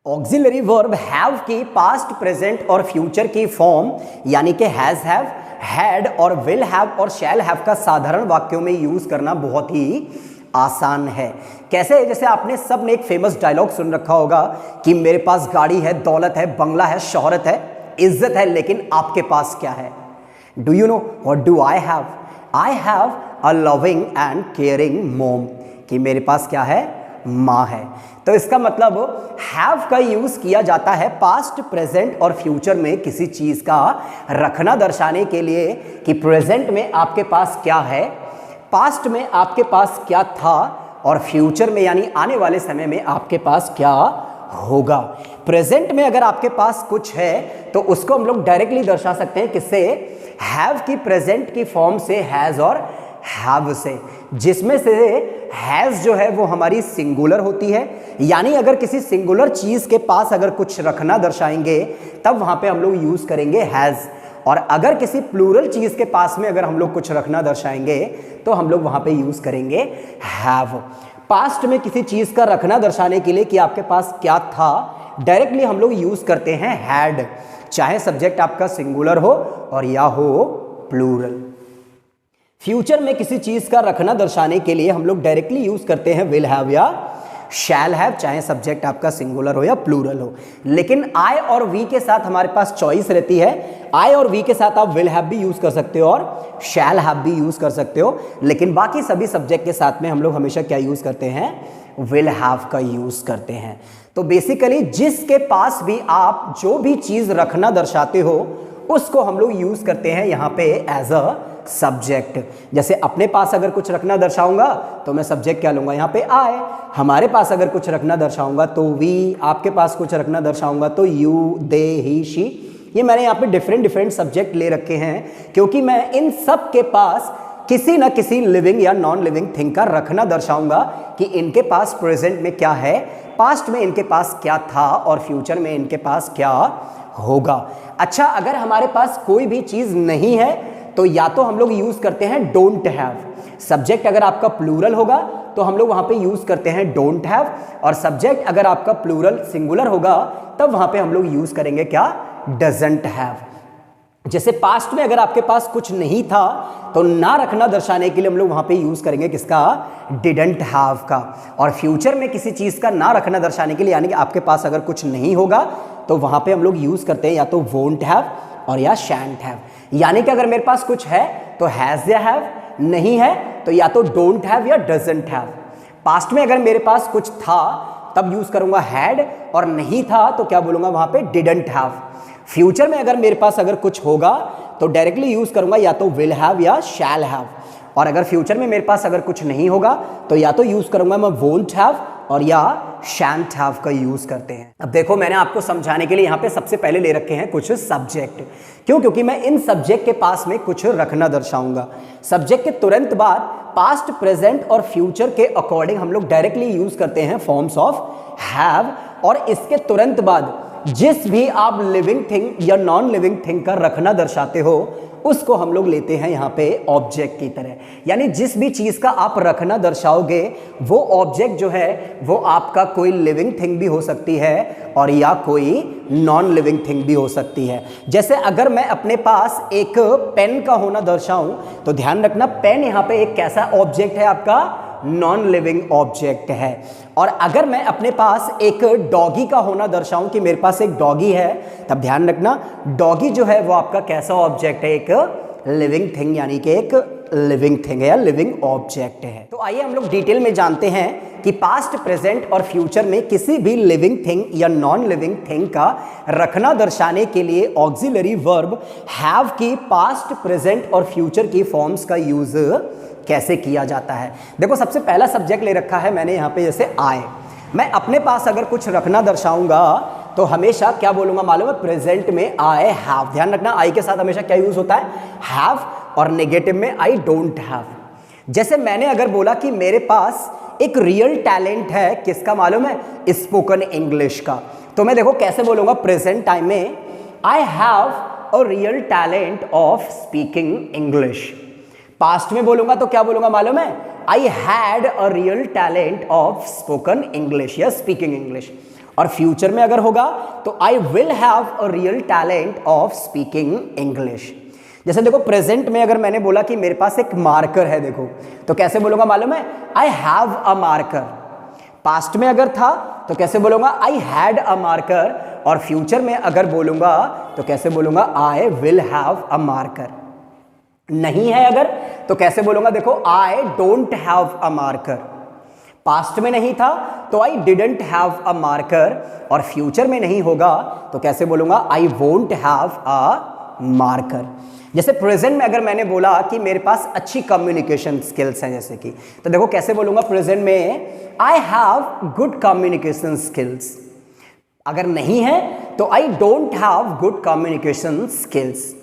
Auxiliary verb have की past present और future की फॉर्म यानी कि हैज हैव, हैड और विल हैव और शैल हैव का साधारण वाक्यों में यूज करना बहुत ही आसान है। कैसे? जैसे आपने सब ने एक फेमस डायलॉग सुन रखा होगा कि मेरे पास गाड़ी है, दौलत है, बंगला है, शोहरत है, इज्जत है, लेकिन आपके पास क्या है? Do you know what do I have? I have a loving and caring mom, कि मेरे पास क्या है? माँ है। तो इसका मतलब हैव का यूज किया जाता है पास्ट, प्रेजेंट और फ्यूचर में किसी चीज का रखना दर्शाने के लिए कि प्रेजेंट में आपके पास क्या है, पास्ट में आपके पास क्या था और फ्यूचर में यानी आने वाले समय में आपके पास क्या होगा। प्रेजेंट में अगर आपके पास कुछ है तो उसको हम लोग डायरेक्टली दर्शा सकते हैं किससे? हैव की प्रेजेंट की फॉर्म से, हैज और हैव से, जिसमें से हैज जो है वो हमारी सिंगुलर होती है, यानी अगर किसी सिंगुलर चीज के पास अगर कुछ रखना दर्शाएंगे तब वहां पे हम लोग यूज करेंगे हैज, और अगर किसी प्लूरल चीज के पास में अगर हम लोग कुछ रखना दर्शाएंगे तो हम लोग वहां पे यूज करेंगे हैव। पास्ट में किसी चीज का रखना दर्शाने के लिए कि आपके पास क्या था, डायरेक्टली हम लोग यूज करते हैं हैड, चाहे सब्जेक्ट आपका सिंगुलर हो और या हो प्लूरल। फ्यूचर में किसी चीज का रखना दर्शाने के लिए हम लोग डायरेक्टली यूज करते हैं विल हैव या शैल हैव, चाहे सब्जेक्ट आपका सिंगुलर हो या प्लूरल हो। लेकिन आई और वी के साथ हमारे पास चॉइस रहती है। आई और वी के साथ आप विल हैव भी यूज कर सकते हो और शैल हैव भी यूज कर सकते हो, लेकिन बाकी सभी सब्जेक्ट के साथ में हम लोग हमेशा क्या यूज करते हैं? विल हैव का यूज करते हैं। तो बेसिकली जिसके पास भी आप जो भी चीज रखना दर्शाते हो उसको हम लोग यूज करते हैं यहाँ पे एज अ सब्जेक्ट। जैसे अपने पास अगर कुछ रखना दर्शाऊंगा तो मैं सब्जेक्ट क्या लूंगा? यहाँ पे आई। हमारे पास अगर कुछ रखना दर्शाऊंगा तो वी, आपके पास कुछ रखना दर्शाऊंगा तो यू, दे, ही, शी। ये मैंने यहाँ पे डिफरेंट सब्जेक्ट ले रखे हैं क्योंकि मैं इन सब के पास किसी ना किसी लिविंग या नॉन लिविंग थिंग का रखना दर्शाऊंगा कि इनके पास प्रेजेंट में क्या है, पास्ट में इनके पास क्या था और फ्यूचर में इनके पास क्या होगा। अच्छा, अगर हमारे पास कोई भी चीज नहीं है तो या तो हम लोग यूज करते हैं डोंट हैव। सब्जेक्ट अगर आपका प्लूरल होगा तो हम लोग वहां पे यूज करते हैं डोंट हैव, और सब्जेक्ट अगर आपका प्लूरल सिंगुलर होगा तब वहां पे हम लोग यूज करेंगे क्या? Doesn't have. जैसे पास्ट में अगर आपके पास कुछ नहीं था तो ना रखना दर्शाने के लिए हम लोग वहां पे यूज करेंगे किसका? डिडंट हैव का। और फ्यूचर में किसी चीज का ना रखना दर्शाने के लिए यानी कि आपके पास अगर कुछ नहीं होगा तो वहां पे हम लोग यूज करते हैं या तो वोंट हैव और या शैंट हैव। यानी कि अगर मेरे पास कुछ है तो हैज या हैव, नहीं है तो या तो डोंट हैव या डजंट हैव। पास्ट में अगर मेरे पास कुछ था तब यूज करूंगा हैड, और नहीं था तो क्या बोलूंगा वहां पे? Didn't have. फ्यूचर में अगर मेरे पास अगर कुछ होगा तो डायरेक्टली यूज करूंगा या तो विल हैव या शैल हैव, और अगर फ्यूचर में मेरे पास अगर कुछ नहीं होगा तो या तो यूज करूंगा मैं वोंट हैव और या शैंट हैव का यूज करते हैं। अब देखो, मैंने आपको समझाने के लिए यहाँ पे सबसे पहले ले रखे हैं कुछ सब्जेक्ट। क्यों? क्योंकि मैं इन सब्जेक्ट के पास में कुछ रखना दर्शाऊंगा। सब्जेक्ट के तुरंत बाद पास्ट, प्रेजेंट और फ्यूचर के अकॉर्डिंग हम लोग डायरेक्टली यूज करते हैं फॉर्म्स ऑफ हैव, और इसके तुरंत बाद जिस भी आप लिविंग थिंग या नॉन लिविंग थिंग का रखना दर्शाते हो उसको हम लोग लेते हैं यहाँ पे ऑब्जेक्ट की तरह। यानी जिस भी चीज का आप रखना दर्शाओगे वो ऑब्जेक्ट जो है वो आपका कोई लिविंग थिंग भी हो सकती है और या कोई नॉन लिविंग थिंग भी हो सकती है। जैसे अगर मैं अपने पास एक पेन का होना दर्शाऊं तो ध्यान रखना, पेन यहाँ पे एक कैसा ऑब्जेक्ट है? आपका नॉन लिविंग ऑब्जेक्ट है। और अगर मैं अपने पास एक डॉगी का होना दर्शाऊं कि मेरे पास एक डॉगी है, तब ध्यान रखना डॉगी जो है वो आपका कैसा ऑब्जेक्ट है? एक लिविंग थिंग, यानी कि एक लिविंग थिंग है या लिविंग ऑब्जेक्ट है। तो आइए हम लोग डिटेल में जानते हैं कि पास्ट, प्रेजेंट और फ्यूचर में किसी भी लिविंग थिंग या नॉन लिविंग थिंग का रखना दर्शाने के लिए ऑक्सिलरी वर्ब हैव की पास्ट, प्रेजेंट और फ्यूचर की फॉर्म्स का यूज कैसे किया जाता है। देखो, सबसे पहला सब्जेक्ट ले रखा है मैंने यहाँ पे, जैसे आई। मैं अपने पास अगर कुछ रखना दर्शाऊंगा तो हमेशा क्या बोलूंगा मालूम है? प्रेजेंट में आई हैव। ध्यान रखना, आई के साथ हमेशा क्या यूज होता है? हैव, और नेगेटिव में आई डोंट हैव। जैसे मैंने अगर बोला कि मेरे पास एक रियल टैलेंट है, किसका मालूम है? स्पोकन इंग्लिश का। तो मैं देखो कैसे बोलूंगा प्रेजेंट टाइम में, I have a real talent of speaking English. Past में बोलूंगा तो क्या बोलूंगा मालूम है? I had a real talent of spoken English या स्पीकिंग इंग्लिश। और फ्यूचर में अगर होगा तो I will have a real talent of speaking English. जैसे देखो प्रेजेंट में अगर मैंने बोला कि मेरे पास एक मार्कर है, देखो तो कैसे बोलूंगा मालूम है, I have a marker. Past में अगर था तो कैसे बोलूंगा, आई हैड अ मार्कर। और फ्यूचर में अगर बोलूंगा तो कैसे बोलूंगा, I will have a marker. नहीं है अगर तो कैसे बोलूंगा, देखो I don't have a marker. Past में नहीं था तो I didn't have a marker. और फ्यूचर में नहीं होगा तो कैसे बोलूंगा, I won't have a marker. जैसे प्रेजेंट में अगर मैंने बोला कि मेरे पास अच्छी कम्युनिकेशन स्किल्स हैं, जैसे कि, तो देखो कैसे बोलूंगा प्रेजेंट में, I have good communication skills. अगर नहीं है तो I don't have good communication skills.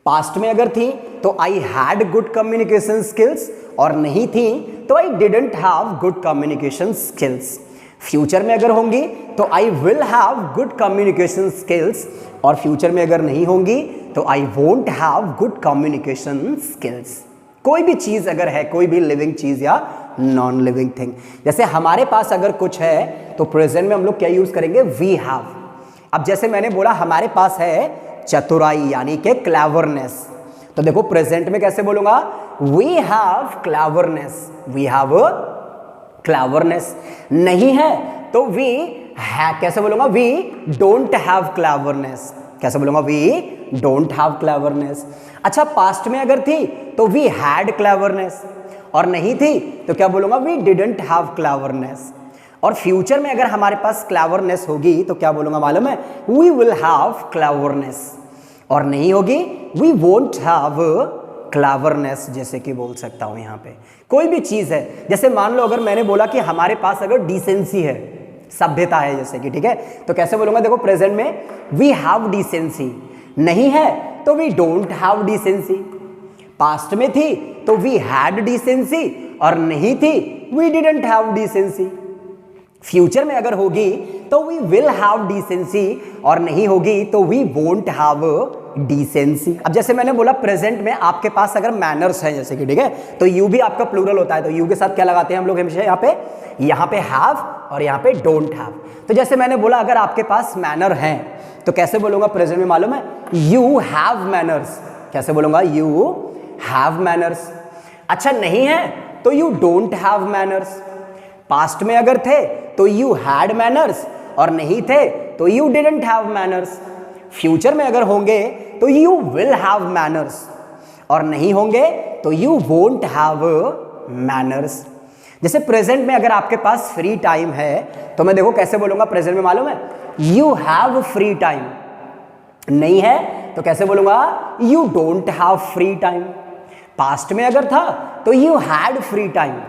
Past में अगर थी तो I had good communication skills, और नहीं थी तो I didn't have good communication skills. Future में अगर होंगी तो I will have good communication skills, और फ्यूचर में अगर नहीं होंगी तो I won't have good communication skills. कोई भी चीज अगर है, कोई भी लिविंग चीज या नॉन लिविंग थिंग, जैसे हमारे पास अगर कुछ है तो प्रेजेंट में हम लोग क्या यूज करेंगे, वी हैव। अब जैसे मैंने बोला हमारे पास है चतुराई यानी कि क्लेवरनेस, तो देखो प्रेजेंट में कैसे बोलूंगा, we have cleverness, we have cleverness. नहीं है तो वी है, कैसे बोलूंगा, वी डोंट हैव क्लेवरनेस। कैसे बोलूंगा, वी डोंट हैव क्लेवरनेस। अच्छा पास्ट में अगर थी तो वी हैड क्लेवरनेस, और नहीं थी तो क्या बोलूंगा, वी डिडंट हैव क्लेवरनेस। और फ्यूचर में अगर हमारे पास क्लेवरनेस होगी तो क्या बोलूंगा मालूम है, वी विल हैव क्लेवरनेस। और नहीं होगी, वी वोंट हैव क्लेवरनेस, जैसे कि बोल सकता हूं यहां पे। कोई भी चीज है, जैसे मान लो अगर मैंने बोला कि हमारे पास अगर डिसेंसी है, सभ्यता है जैसे कि, ठीक है, तो कैसे बोलूंगा, देखो प्रेजेंट में वी हैव डिसेंसी। नहीं है तो we don't have decency. Past में थी तो वी हैड डिसेंसी, और नहीं थी we didn't have decency. Future में अगर होगी तो वी विल हैव डिसेंसी, और नहीं होगी तो वी वोंट हैव डिसेंसी। अब जैसे मैंने बोला प्रेजेंट में आपके पास अगर मैनर्स है जैसे कि, ठीक है, तो यू भी आपका प्लूरल होता है, तो यू के साथ क्या लगाते हैं हम लोग हमेशा, यहाँ पे हैव और यहाँ पे डोंट हैव। तो जैसे मैंने बोला अगर आपके पास मैनर है तो कैसे बोलूंगा प्रेजेंट में मालूम है, यू हैव मैनर्स। कैसे बोलूंगा, यू हैव मैनर्स। अच्छा नहीं है तो you don't have manners. Past में अगर थे तो यू हैड मैनर्स, और नहीं थे तो you didn't have manners. Future में अगर होंगे तो यू विल हैव मैनर्स, और नहीं होंगे तो यू वोंट हैव मैनर्स। जैसे प्रेजेंट में अगर आपके पास फ्री टाइम है तो मैं देखो कैसे बोलूंगा प्रेजेंट में मालूम है, यू हैव फ्री टाइम। नहीं है तो कैसे बोलूंगा, you don't have free time. Past में अगर था तो यू हैड फ्री टाइम,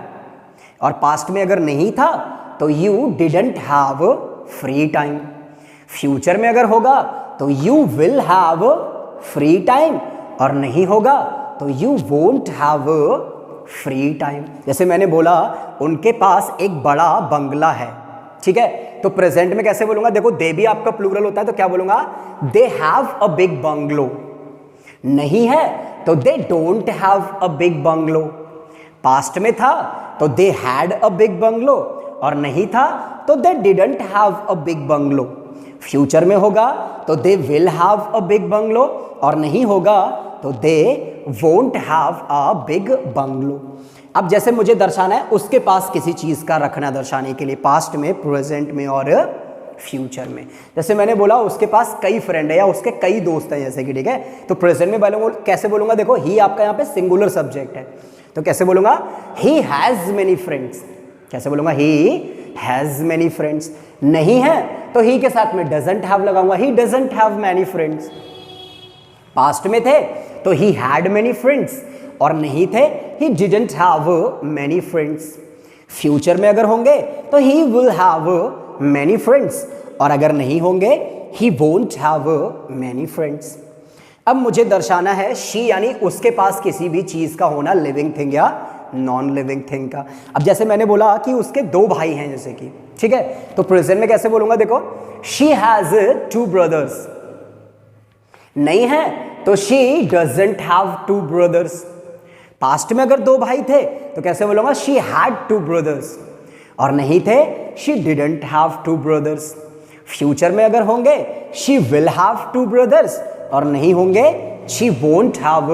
और पास्ट में अगर नहीं था तो you didn't have free time. Future में अगर होगा तो you will have free time, और नहीं होगा तो you won't have free time. जैसे मैंने बोला उनके पास एक बड़ा बंगला है, ठीक है, तो प्रेजेंट में कैसे बोलूंगा, देखो दे भी आपका प्लूरल होता है तो क्या बोलूंगा, they have a big bungalow. नहीं है तो they don't have a big bungalow. Past में था तो they had a big bungalow, और नहीं था तो they didn't have a big bungalow. Future में होगा तो they will have a big bungalow, और नहीं होगा तो they won't have a big bungalow. अब जैसे मुझे दर्शाना है उसके पास किसी चीज का रखना दर्शाने के लिए, पास्ट में, प्रेजेंट में और फ्यूचर में। जैसे मैंने बोला उसके पास कई फ्रेंड है या उसके कई दोस्त हैं जैसे कि, ठीक है, तो प्रेजेंट में कैसे बोलूंगा, देखो ही आपका यहाँ पे सिंगुलर सब्जेक्ट है तो कैसे बोलूंगा, ही हैज मेनी फ्रेंड्स। कैसे बोलूंगा, ही हैज मेनी फ्रेंड्स। नहीं है तो ही के साथ में डजंट हैव लगाऊंगा, he doesn't have many friends. Past में थे तो ही हैड मेनी फ्रेंड्स, और नहीं थे he didn't have many friends. Future में अगर होंगे तो he will have many friends, और अगर नहीं होंगे he won't have many friends. अब मुझे दर्शाना है शी यानी उसके पास किसी भी चीज का होना, लिविंग थिंग या नॉन लिविंग थिंग का। अब जैसे मैंने बोला कि उसके दो भाई हैं जैसे कि, ठीक है, तो प्रेजेंट में कैसे बोलूंगा, देखो शी हैज 2 ब्रदर्स। नहीं है तो she doesn't have 2 brothers. Past में अगर 2 भाई थे तो कैसे बोलूंगा, शी हैड 2 ब्रदर्स, और नहीं थे she didn't have 2 brothers. Future में अगर होंगे शी विल हैव 2 ब्रदर्स, और नहीं होंगे शी वोंट हैव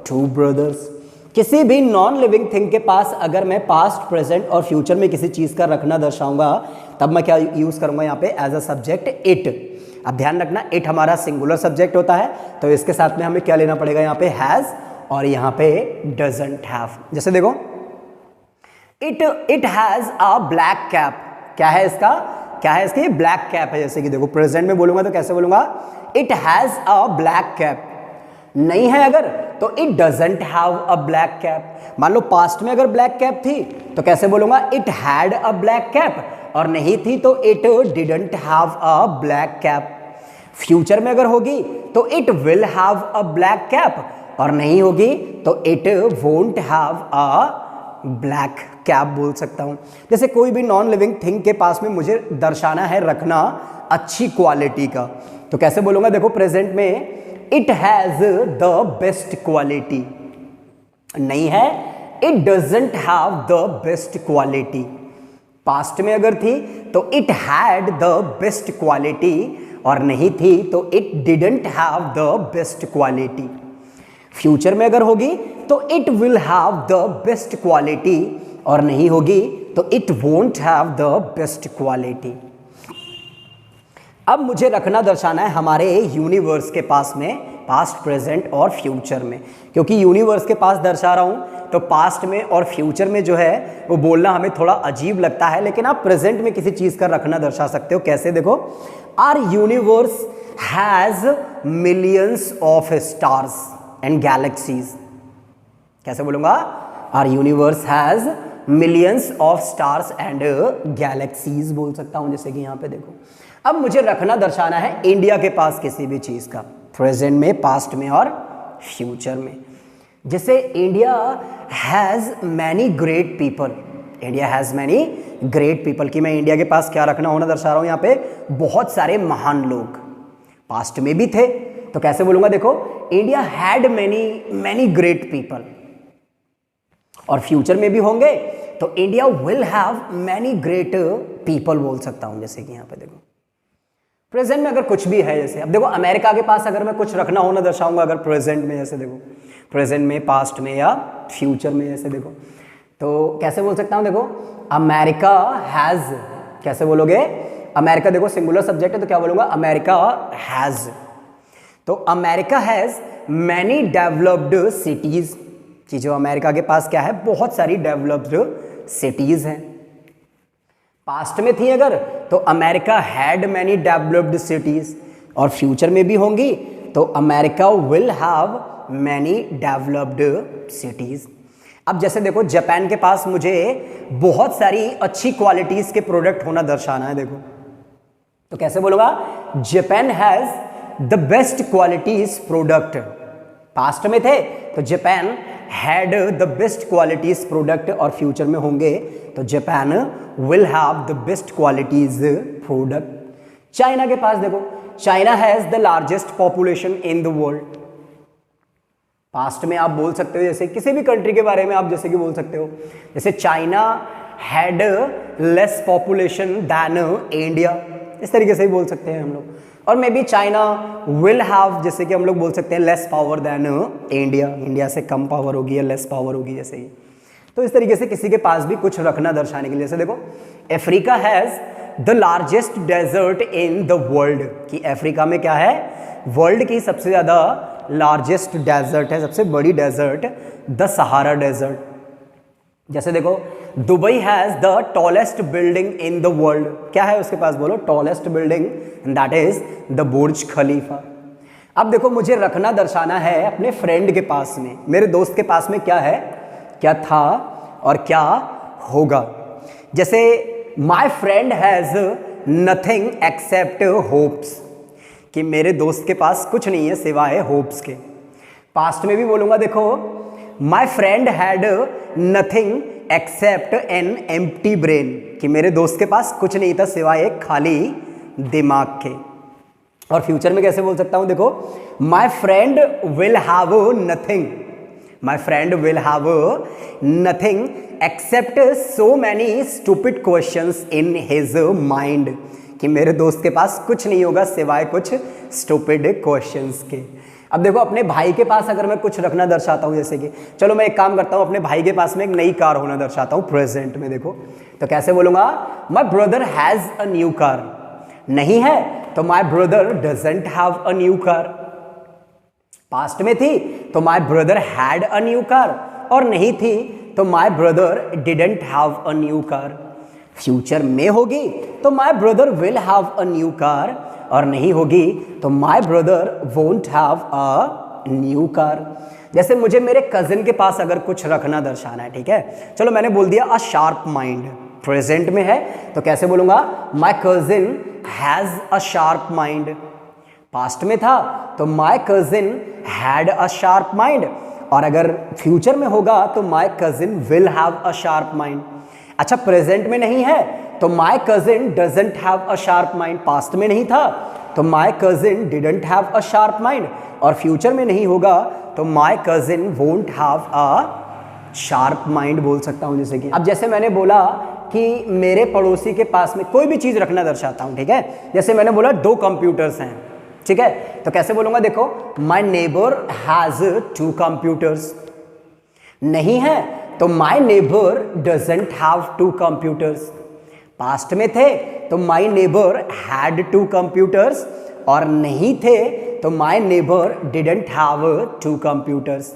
2 ब्रदर्स। किसी भी नॉन लिविंग थिंग के पास अगर मैं पास्ट, प्रेजेंट और फ्यूचर में किसी चीज का रखना दर्शाऊंगा तब मैं क्या यूज करूंगा यहाँ पे एज अ सब्जेक्ट इट। अब ध्यान रखना इट हमारा सिंगुलर सब्जेक्ट होता है, तो इसके साथ में हमें क्या लेना पड़ेगा यहाँ पे हैज, और यहाँ पे डजंट हैव। जैसे देखो it has a black cap, क्या है इसका, क्या है इसकी, ब्लैक कैप है। जैसे कि देखो प्रेजेंट में बोलूंगा तो कैसे बोलूंगा, it has a black cap. नहीं है अगर तो it doesn't have a black cap. मान लो पास्ट में अगर ब्लैक कैप थी तो कैसे बोलूंगा, it had a black cap, और नहीं थी तो it didn't have a black cap. Future में अगर होगी तो it will have a black cap, और नहीं होगी तो it won't have a black cap बोल सकता हूं। जैसे कोई भी नॉन लिविंग थिंग के पास में मुझे दर्शाना है, रखना अच्छी क्वालिटी का, तो कैसे बोलूंगा, देखो प्रेजेंट में it has the best quality. नहीं है it doesn't have the best quality. Past में अगर थी तो it had the best quality, और नहीं थी तो it didn't have the best quality. Future में अगर होगी तो it will have the best quality, और नहीं होगी तो it won't have the best quality. अब मुझे रखना दर्शाना है हमारे यूनिवर्स के पास में पास्ट, प्रेजेंट और फ्यूचर में, क्योंकि यूनिवर्स के पास दर्शा रहा हूं तो पास्ट में और फ्यूचर में जो है वो बोलना हमें थोड़ा अजीब लगता है, लेकिन आप प्रेजेंट में किसी चीज का रखना दर्शा सकते हो। कैसे देखो, our universe has millions of stars and galaxies. कैसे बोलूंगा, our universe has millions of stars and galaxies बोल सकता हूं। जैसे कि यहां पे देखो, अब मुझे रखना दर्शाना है इंडिया के पास किसी भी चीज का, प्रेजेंट में, पास्ट में और फ्यूचर में। जैसे India has many great people, India has many great people, कि मैं इंडिया के पास क्या रखना होना दर्शा रहा हूं, यहां पे बहुत सारे महान लोग। पास्ट में भी थे तो कैसे बोलूंगा, देखो India had many great people, और फ्यूचर में भी होंगे तो India will have many great people बोल सकता हूं। जैसे कि यहां पे देखो प्रेजेंट में अगर कुछ भी है, जैसे अब देखो अमेरिका के पास अगर मैं कुछ रखना होना दर्शाऊंगा अगर प्रेजेंट में, जैसे देखो प्रेजेंट में, पास्ट में या फ्यूचर में, जैसे देखो तो कैसे बोल सकता हूं, देखो अमेरिका हैज, कैसे बोलोगे, अमेरिका देखो सिंगुलर सब्जेक्ट है तो क्या बोलूंगा, अमेरिका हैज। तो America has many developed cities, कि जो अमेरिका के पास क्या है, बहुत सारी डेवलप्ड सिटीज हैं। पास्ट में थी अगर तो America had many developed cities, और फ्यूचर में भी होंगी तो America will have many developed cities. अब जैसे देखो जापान के पास मुझे बहुत सारी अच्छी क्वालिटीज के प्रोडक्ट होना दर्शाना है, देखो तो कैसे बोलूंगा, Japan has the best qualities product. Past में थे तो Japan had the best qualities product, और फ्यूचर में होंगे तो Japan will have the best qualities product. China के पास देखो, China has the largest population in the world. Past में आप बोल सकते हो, जैसे किसी भी कंट्री के बारे में आप जैसे कि बोल सकते हो, जैसे China had less population than India, इस तरीके से ही बोल सकते हैं हम लोग। और maybe China will have, जैसे कि हम लोग बोल सकते हैं less power than India, India से कम पावर होगी या लेस पावर होगी, जैसे ही। तो इस तरीके से किसी के पास भी कुछ रखना दर्शाने के लिए, जैसे देखो Africa has the largest desert in the world, कि अफ्रीका में क्या है, वर्ल्ड की सबसे ज्यादा लार्जेस्ट डेजर्ट है, सबसे बड़ी डेजर्ट द सहारा डेजर्ट। जैसे देखो Dubai has the tallest building in the world, क्या है उसके पास, बोलो tallest building, that is the Burj Khalifa. अब देखो मुझे रखना दर्शाना है अपने फ्रेंड के पास में, मेरे दोस्त के पास में क्या है, क्या था और क्या होगा। जैसे my friend has nothing accept hopes, कि मेरे दोस्त के पास कुछ नहीं है सिवाय होप्स के। पास्ट में भी बोलूंगा, देखो my friend had nothing accept an empty brain, कि मेरे दोस्त के पास कुछ नहीं था सिवाय एक खाली दिमाग के। और फ्यूचर में कैसे बोल सकता हूं, देखो my friend will have nothing, my friend will have nothing accept so many stupid questions in his mind, कि मेरे दोस्त के पास कुछ नहीं होगा सिवाय कुछ स्टूपिड क्वेश्चंस के। अब देखो अपने भाई के पास अगर मैं कुछ रखना दर्शाता हूँ, जैसे कि चलो मैं एक काम करता हूँ, अपने भाई के पास में एक नई कार होना दर्शाता हूँ प्रेजेंट में। देखो तो कैसे बोलूँगा, my brother has a new car. नहीं है तो my brother doesn't have a new car. Past में थी तो my brother had a new car, और नहीं थी तो my brother didn't have a new car. Future में होगी तो my brother will have a new car, और नहीं होगी तो my brother won't have a new car. जैसे मुझे मेरे कजिन के पास अगर कुछ रखना दर्शाना है, ठीक है, चलो मैंने बोल दिया अ शार्प माइंड, प्रेजेंट में है तो कैसे बोलूंगा, my cousin has a sharp mind. Past में था तो my cousin had a sharp mind, और अगर फ्यूचर में होगा तो my cousin will have a sharp mind. अच्छा प्रेजेंट में नहीं है तो my cousin doesn't have a sharp mind. Past में नहीं था तो my cousin didn't have a sharp mind, और फ्यूचर में नहीं होगा तो my cousin won't have a sharp mind बोल सकता हूं। जैसे कि अब जैसे मैंने बोला कि मेरे पड़ोसी के पास में कोई भी चीज रखना दर्शाता हूं, ठीक है, जैसे मैंने बोला 2 कंप्यूटर्स हैं, ठीक है, तो कैसे बोलूंगा, देखो माई नेबर हैज 2 कंप्यूटर्स। नहीं है तो my neighbour doesn't have 2 computers. Past में थे तो माई नेबर हैड 2 कंप्यूटर्स, और नहीं थे तो my neighbour didn't have 2 computers.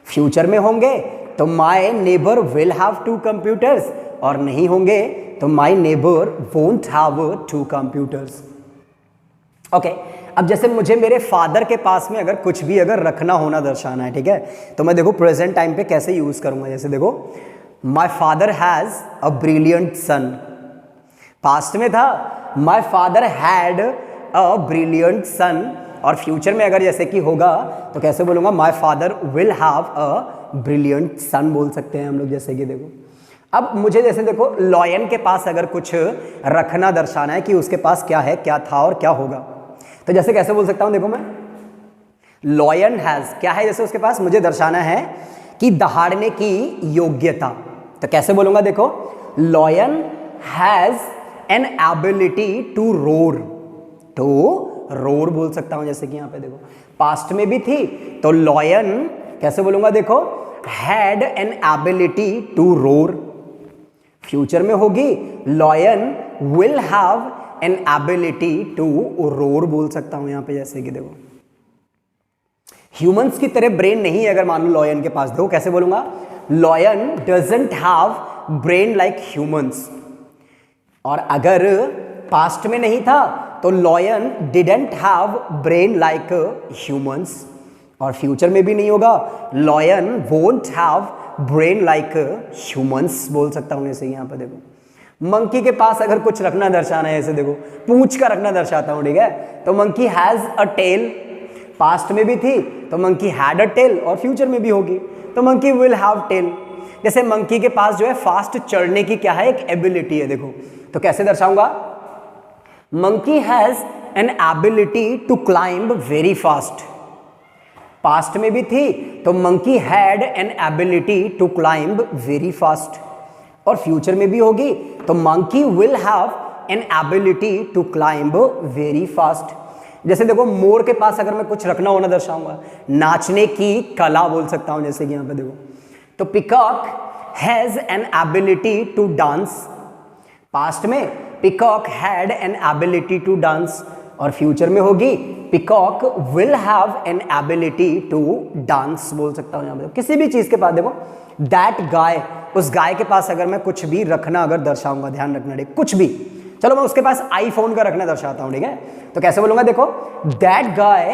Future में होंगे तो my neighbour will have 2 computers, और नहीं होंगे तो my neighbour won't have 2 computers. Okay, अब जैसे मुझे मेरे फादर के पास में अगर कुछ भी अगर रखना होना दर्शाना है, ठीक है, तो मैं देखो प्रेजेंट टाइम पे कैसे यूज करूंगा। जैसे देखो my father has a brilliant son. Past में था my father had a brilliant son, और फ्यूचर में अगर जैसे कि होगा तो कैसे बोलूंगा, my father will have a brilliant son बोल सकते हैं हम लोग। जैसे कि देखो अब मुझे जैसे देखो लॉयन के पास अगर कुछ रखना दर्शाना है कि उसके पास क्या है, क्या था और क्या होगा, तो जैसे कैसे बोल सकता हूं, देखो मैं लॉयन हैज क्या है, जैसे उसके पास मुझे दर्शाना है कि दहाड़ने की योग्यता, तो कैसे बोलूंगा, देखो lion has an ability to roar. तो रोर बोल सकता हूं, जैसे कि यहां पे देखो पास्ट में भी थी तो लॉयन कैसे बोलूंगा, देखो had an ability to roar. Future में होगी lion will have an ability to roar बोल सकता हूं यहां पे। जैसे कि देखो ह्यूमंस की तरह ब्रेन नहीं है अगर मान लो लॉयन के पास, देखो कैसे बोलूंगा, lion doesn't have brain like humans. और अगर पास्ट में नहीं था तो lion didn't have brain like humans, और फ्यूचर में भी नहीं होगा, lion won't have brain like humans बोल सकता हूं। जैसे यहां पर देखो मंकी के पास अगर कुछ रखना दर्शाना है, ऐसे देखो पूंछ का रखना दर्शाता हूं, ठीक है, तो monkey has a tail. Past में भी थी तो मंकी हैड अ टेल, और फ्यूचर में भी होगी तो मंकी विल हैव टेल। जैसे मंकी के पास जो है फास्ट चढ़ने की क्या है, एक एबिलिटी है, देखो तो कैसे दर्शाऊंगा, monkey has an ability to climb very fast. Past में भी थी तो monkey had an ability to climb very fast, और फ्यूचर में भी होगी तो monkey will have an ability to climb very fast. जैसे देखो मोर के पास अगर मैं कुछ रखना होना दर्शाऊंगा, नाचने की कला बोल सकता हूं। जैसे कि यहां पे देखो तो peacock has an ability to dance. Past में peacock had an ability to dance, और फ्यूचर में होगी peacock will have an ability to dance बोल सकता हूं यहां पे। किसी भी चीज के पास देखो दैट गाय, उस गाय के पास अगर मैं कुछ भी रखना अगर दर्शाऊंगा, ध्यान रखना ठीक, कुछ भी, चलो मैं उसके पास आईफोन का रखना दर्शाता हूं, ठीक है, तो कैसे बोलूंगा, देखो that guy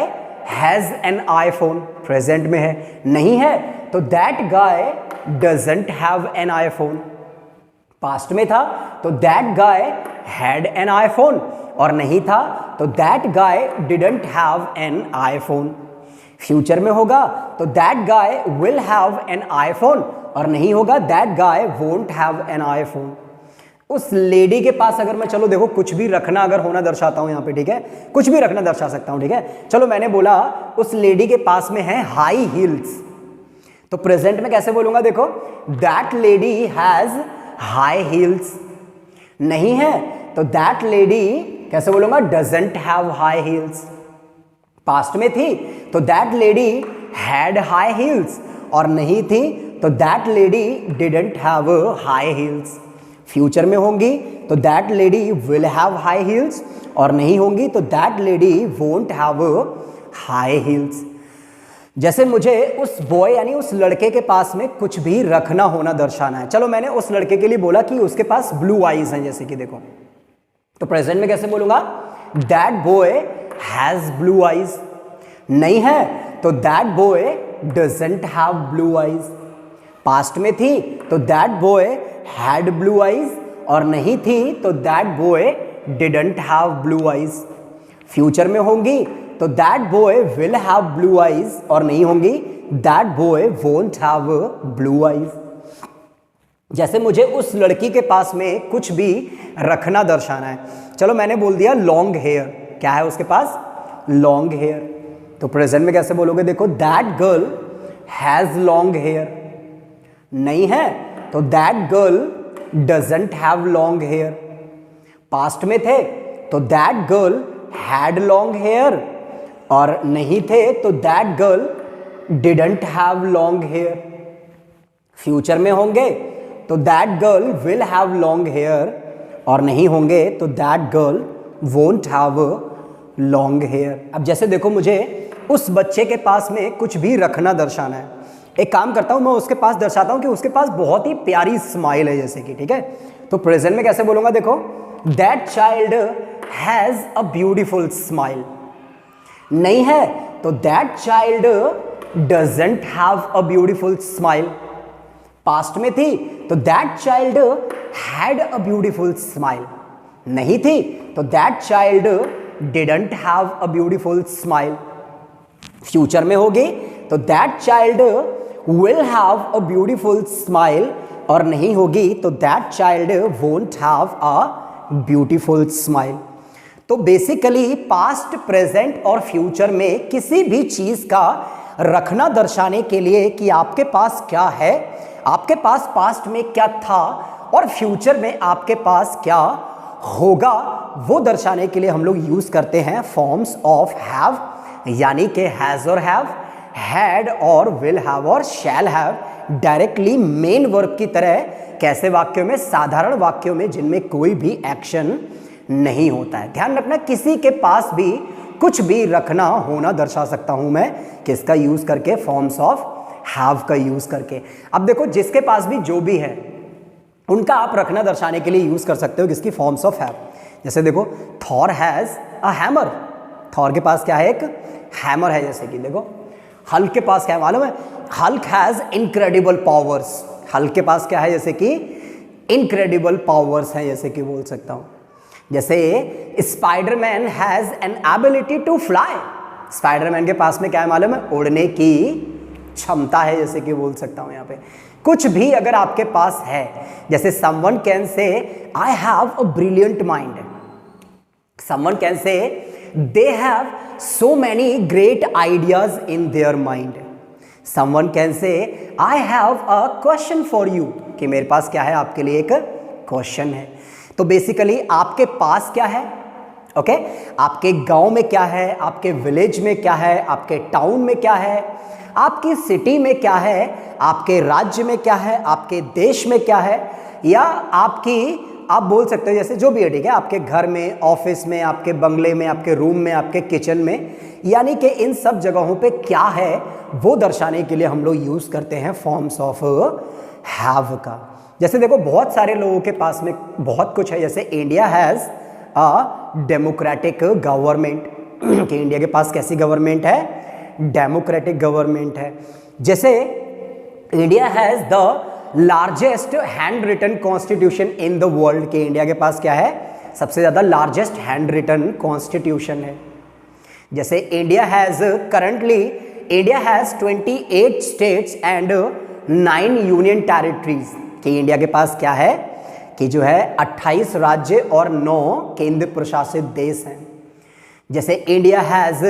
has an iPhone. Present में है, नहीं है तो that guy doesn't have an iPhone. Past में था तो that guy had an iPhone, और नहीं था तो that guy didn't have an iPhone. Future में होगा तो that guy will have an iPhone, और नहीं होगा that guy won't have an iPhone. उस लेडी के पास अगर मैं चलो देखो कुछ भी रखना अगर होना दर्शाता हूं यहां पे, ठीक है, कुछ भी रखना दर्शा सकता हूं, ठीक है, चलो मैंने बोला उस लेडी के पास में है हाई हील्स, तो प्रेजेंट में कैसे बोलूंगा, देखो that lady has high heels. नहीं है तो दैट लेडी कैसे बोलूंगा, doesn't have high heels. Past में थी तो that lady had high heels, और नहीं थी तो that lady didn't have high heels. Future में होंगी तो that lady will have high heels, और नहीं होंगी तो that lady won't have high heels. जैसे मुझे उस बॉय यानी उस लड़के के पास में कुछ भी रखना होना दर्शाना है। चलो मैंने उस लड़के के लिए बोला कि उसके पास ब्लू आईज हैं, जैसे कि देखो, तो प्रेजेंट में कैसे बोलूंगा, that boy has blue eyes. नहीं है तो that boy doesn't have blue eyes. Past में थी तो that boy had blue eyes, और नहीं थी तो that boy didn't have blue eyes. Future में होंगी तो that boy will have blue eyes, और नहीं होंगी that boy won't have blue eyes. जैसे मुझे उस लड़की के पास में कुछ भी रखना दर्शाना है। चलो मैंने बोल दिया लॉन्ग हेयर, क्या है उसके पास, लॉन्ग हेयर। तो प्रेजेंट में कैसे बोलोगे, देखो that girl has long hair. नहीं है तो that girl doesn't have long hair. Past में थे तो that girl had long hair, और नहीं थे तो that girl didn't have long hair. Future में होंगे तो that girl will have long hair, और नहीं होंगे तो that girl won't have long hair. अब जैसे देखो मुझे उस बच्चे के पास में कुछ भी रखना दर्शाना है। एक काम करता हूं, मैं उसके पास दर्शाता हूं कि उसके पास बहुत ही प्यारी स्माइल है, जैसे कि, ठीक है। तो प्रेजेंट में कैसे बोलूंगा, देखो that child has a beautiful smile. नहीं है तो that child doesn't have a beautiful smile. Past में थी तो that child had a beautiful smile. नहीं थी तो that child didn't have a beautiful smile. Future में होगी तो that child will have a beautiful smile, और नहीं होगी तो that child won't have a beautiful smile. तो बेसिकली पास्ट, प्रेजेंट और फ्यूचर में किसी भी चीज का रखना दर्शाने के लिए कि आपके पास क्या है, आपके पास पास्ट में क्या था और फ्यूचर में आपके पास क्या होगा, वो दर्शाने के लिए हम लोग यूज करते हैं फॉर्म्स ऑफ हैव, यानी कि हैज और हैव, हैड और विल हैव और shall have directly main verb की तरह। कैसे वाक्यों में, साधारण वाक्यों में जिनमें कोई भी एक्शन नहीं होता है। ध्यान रखना, किसी के पास भी कुछ भी रखना होना दर्शा सकता हूं मैं, किसका यूज करके, फॉर्म्स ऑफ हैव का यूज करके। अब देखो जिसके पास भी जो भी है उनका आप रखना दर्शाने के लिए यूज कर सकते हो किसकी, फॉर्म्स ऑफ हैव। जैसे देखो Thor has a hammer, Thor के पास क्या है, एक हैमर है। जैसे कि देखो हल्क के पास क्या है मालूम है, Hulk has incredible powers. Hulk के पास क्या है, जैसे कि इनक्रेडिबल पावर्स है, जैसे कि बोल सकता हूं। जैसे Spiderman has an ability to fly, Spiderman के पास में क्या है मालूम है, उड़ने की क्षमता है, जैसे कि बोल सकता हूं। यहाँ पे कुछ भी अगर आपके पास है, जैसे someone can say I have a brilliant mind, someone can से they have so many great ideas in their mind, someone can say I have a question for you, कि मेरे पास क्या है, आपके लिए एक क्वेश्चन है। तो बेसिकली आपके पास क्या है, ओके, आपके गांव में क्या है, आपके विलेज में क्या है, आपके टाउन में क्या है, आपकी सिटी में क्या है, आपके राज्य में क्या है, आपके देश में क्या है, या आपकी, आप बोल सकते हो जैसे जो भी है, ठीक है, आपके घर में, ऑफिस में, आपके बंगले में, आपके रूम में, आपके किचन में, यानी कि इन सब जगहों पे क्या है वो दर्शाने के लिए हम लोग यूज करते हैं फॉर्म्स ऑफ हैव का। जैसे देखो बहुत सारे लोगों के पास में बहुत कुछ है, जैसे India has a democratic government, कि इंडिया के पास कैसी गवर्नमेंट है, डेमोक्रेटिक गवर्नमेंट है। जैसे India has the largest handwritten constitution in the world, के इंडिया के पास क्या है, सबसे ज्यादा लार्जेस्ट हैंड रिटन कॉन्स्टिट्यूशन है। जैसे India has currently, India has 28 states and 9 union territories, कि इंडिया के पास क्या है, कि जो है 28 राज्य और 9 केंद्र प्रशासित देश हैं। जैसे India has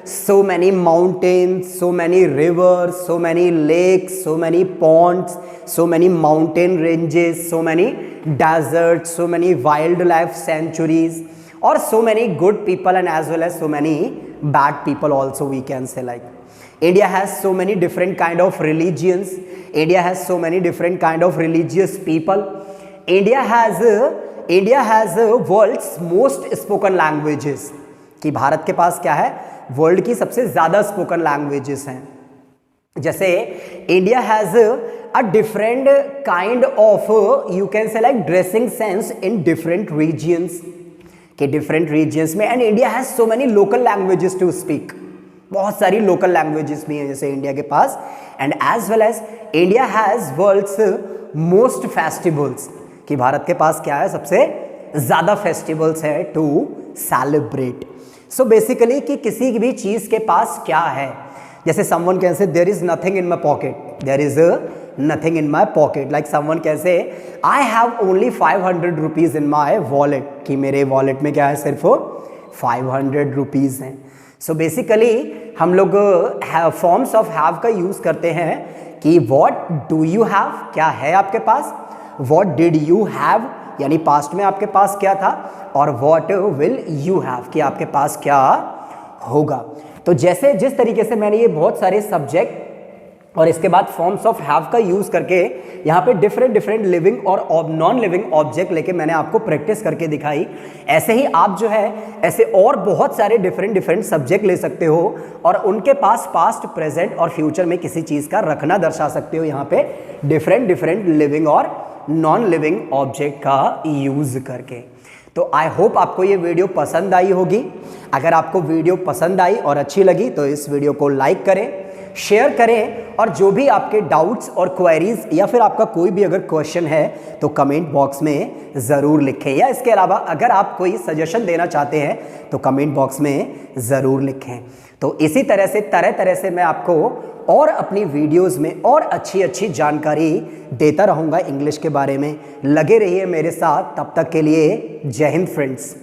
so many mountains, so many rivers, so many lakes, so many ponds, so many mountain ranges, so many desert, so many wildlife sanctuaries, और so many good people and as well as so many bad people also we can say. Like India has so many different kind of religions, India has so many different kind of religious people, India has world's most spoken languages, कि भारत के पास क्या है, world की सबसे ज़्यादा spoken languages हैं. जैसे India has a different kind of you can say like dressing sense in different regions, के डिफरेंट रीजियंस में. And India has so many local languages to speak, बहुत सारी लोकल लैंग्वेजेस भी हैं जैसे इंडिया के पास. And as well as India has world's most festivals, कि भारत के पास क्या है, सबसे ज़्यादा फेस्टिवल्स है टू सेलिब्रेट. सो बेसिकली कि किसी भी चीज़ के पास क्या है, जैसे someone can say there is nothing in my pocket, there is nothing in my pocket. Like someone can say I have only 500 rupees in my wallet, कि मेरे वॉलेट में क्या है, सिर्फ 500 रुपीज़ हैं. सो बेसिकली हम लोग फॉर्म्स ऑफ हैव का यूज़ करते हैं कि वॉट डू यू हैव, क्या है आपके पास, वॉट डिड यू हैव यानी पास्ट में आपके पास क्या था, और वॉट विल यू हैव कि आपके पास क्या होगा. तो जैसे जिस तरीके से मैंने ये बहुत सारे सब्जेक्ट और इसके बाद फॉर्म्स ऑफ हैव का यूज़ करके यहाँ पे डिफरेंट लिविंग और नॉन लिविंग ऑब्जेक्ट लेके मैंने आपको प्रैक्टिस करके दिखाई, ऐसे ही आप जो है ऐसे और बहुत सारे डिफरेंट सब्जेक्ट ले सकते हो और उनके पास पास्ट, प्रेजेंट और फ्यूचर में किसी चीज़ का रखना दर्शा सकते हो यहाँ पे डिफरेंट लिविंग और नॉन लिविंग ऑब्जेक्ट का यूज़ करके. तो आई होप आपको ये वीडियो पसंद आई होगी. अगर आपको वीडियो पसंद आई और अच्छी लगी तो इस वीडियो को लाइक करें, शेयर करें, और जो भी आपके डाउट्स और क्वेरीज या फिर आपका कोई भी अगर क्वेश्चन है तो कमेंट बॉक्स में ज़रूर लिखें, या इसके अलावा अगर आप कोई सजेशन देना चाहते हैं तो कमेंट बॉक्स में ज़रूर लिखें. तो इसी तरह से मैं आपको और अपनी वीडियोस में और अच्छी जानकारी देता रहूँगा इंग्लिश के बारे में. लगे रहिए मेरे साथ, तब तक के लिए जय हिंद फ्रेंड्स.